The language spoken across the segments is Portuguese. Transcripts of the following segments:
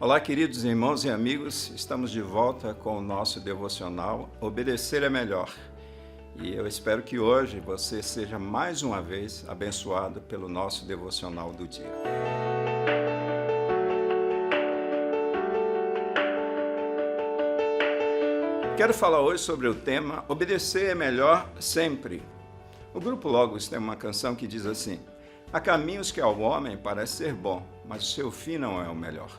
Olá, queridos irmãos e amigos, estamos de volta com o nosso devocional Obedecer é Melhor. E eu espero que hoje você seja mais uma vez abençoado pelo nosso devocional do dia. Quero falar hoje sobre o tema Obedecer é Melhor Sempre. O Grupo Logos tem uma canção que diz assim: há caminhos que ao homem parece ser bom, mas o seu fim não é o melhor.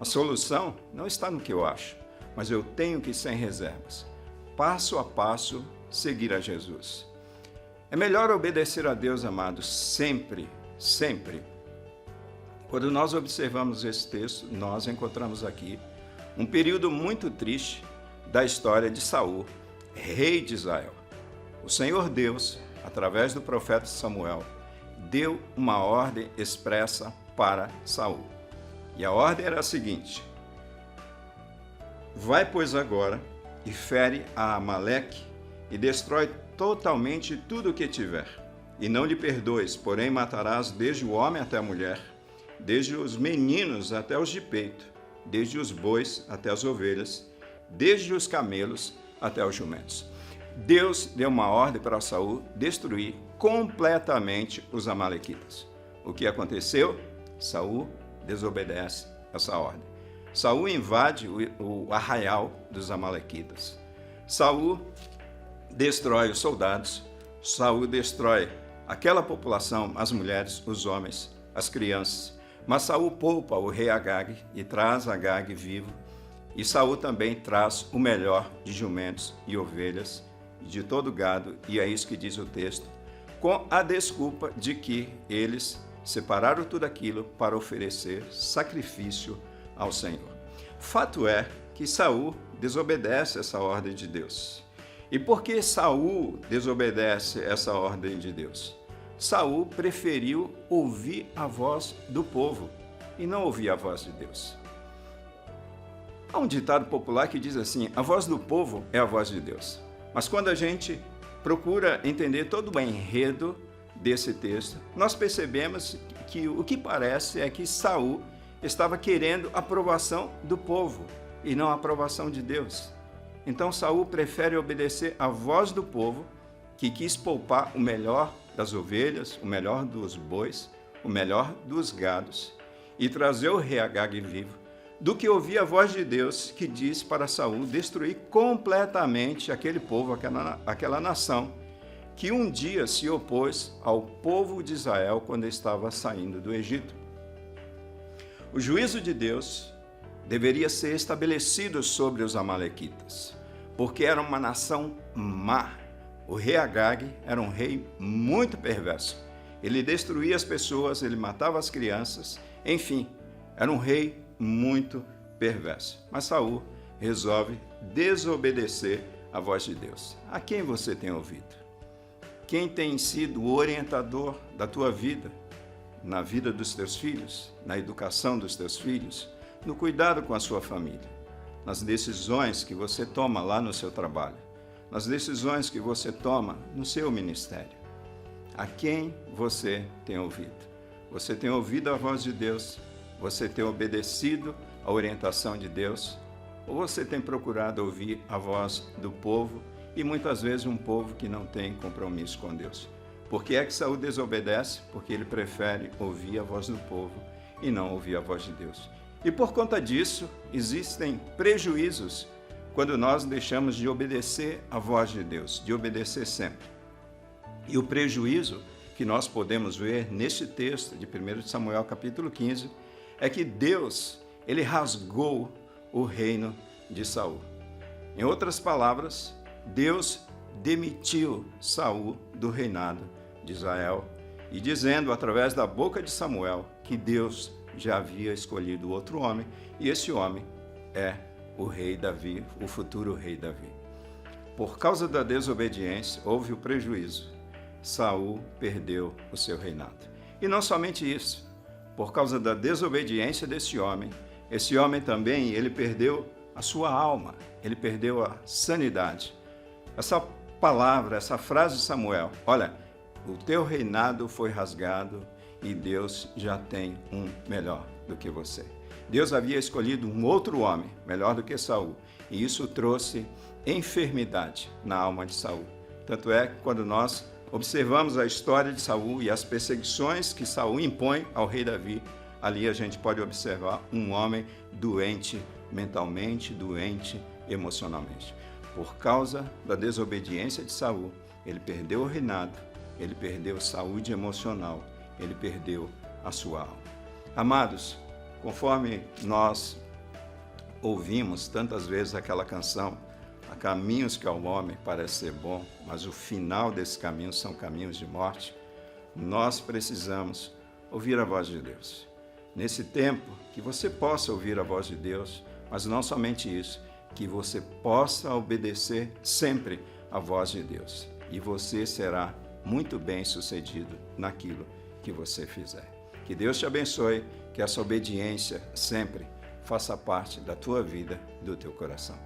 A solução não está no que eu acho, mas eu tenho que, sem reservas, passo a passo, seguir a Jesus. É melhor obedecer a Deus, amados, sempre, sempre. Quando nós observamos esse texto, nós encontramos aqui um período muito triste da história de Saul, rei de Israel. O Senhor Deus, através do profeta Samuel, deu uma ordem expressa para Saul. E a ordem era a seguinte: vai, pois, agora e fere a Amaleque e destrói totalmente tudo o que tiver. E não lhe perdoes, porém matarás desde o homem até a mulher, desde os meninos até os de peito, desde os bois até as ovelhas, desde os camelos até os jumentos. Deus deu uma ordem para Saul destruir completamente os amalequitas. O que aconteceu? Saul desobedece essa ordem. Saul invade o arraial dos amalequitas. Saul destrói os soldados. Saul destrói aquela população, as mulheres, os homens, as crianças. Mas Saul poupa o rei Agag e traz Agag vivo. E Saul também traz o melhor de jumentos e ovelhas, de todo gado, e é isso que diz o texto, com a desculpa de que eles separaram tudo aquilo para oferecer sacrifício ao Senhor. Fato é que Saul desobedece essa ordem de Deus. E por que Saul desobedece essa ordem de Deus? Saul preferiu ouvir a voz do povo e não ouvir a voz de Deus. Há um ditado popular que diz assim: a voz do povo é a voz de Deus. Mas quando a gente procura entender todo o enredo desse texto, nós percebemos que o que parece é que Saul estava querendo a aprovação do povo e não a aprovação de Deus. Então Saul prefere obedecer à voz do povo, que quis poupar o melhor das ovelhas, o melhor dos bois, o melhor dos gados, e trazer o rei Agag vivo, do que ouvir a voz de Deus, que diz para Saul destruir completamente aquele povo, aquela nação, que um dia se opôs ao povo de Israel quando estava saindo do Egito. O juízo de Deus deveria ser estabelecido sobre os amalequitas, porque era uma nação má. O rei Agag era um rei muito perverso. Ele destruía as pessoas, ele matava as crianças, enfim, era um rei muito perverso. Mas Saul resolve desobedecer à voz de Deus. A quem você tem ouvido? Quem tem sido o orientador da tua vida, na vida dos teus filhos, na educação dos teus filhos, no cuidado com a sua família, nas decisões que você toma lá no seu trabalho, nas decisões que você toma no seu ministério? A quem você tem ouvido? Você tem ouvido a voz de Deus? Você tem obedecido à orientação de Deus? Ou você tem procurado ouvir a voz do povo, e muitas vezes um povo que não tem compromisso com Deus? Por que é que Saul desobedece? Porque ele prefere ouvir a voz do povo e não ouvir a voz de Deus. E por conta disso, existem prejuízos quando nós deixamos de obedecer a voz de Deus, de obedecer sempre. E o prejuízo que nós podemos ver neste texto de 1 Samuel capítulo 15 é que Deus, ele rasgou o reino de Saul. Em outras palavras, Deus demitiu Saul do reinado de Israel e dizendo através da boca de Samuel que Deus já havia escolhido outro homem, e esse homem é o rei Davi, o futuro rei Davi. Por causa da desobediência, houve o prejuízo. Saul perdeu o seu reinado. E não somente isso, por causa da desobediência desse homem, esse homem também, ele perdeu a sua alma, ele perdeu a sanidade. Essa palavra, essa frase de Samuel, olha, o teu reinado foi rasgado e Deus já tem um melhor do que você. Deus havia escolhido um outro homem, melhor do que Saul, e isso trouxe enfermidade na alma de Saul. Tanto é que quando nós observamos a história de Saul e as perseguições que Saul impõe ao rei Davi, ali a gente pode observar um homem doente mentalmente, doente emocionalmente. Por causa da desobediência de Saul, ele perdeu o reinado, ele perdeu a saúde emocional, ele perdeu a sua alma. Amados, conforme nós ouvimos tantas vezes aquela canção, há caminhos que ao homem parece ser bom, mas o final desses caminhos são caminhos de morte, nós precisamos ouvir a voz de Deus. Nesse tempo, que você possa ouvir a voz de Deus, mas não somente isso, que você possa obedecer sempre à voz de Deus. E você será muito bem sucedido naquilo que você fizer. Que Deus te abençoe, que essa obediência sempre faça parte da tua vida, do teu coração.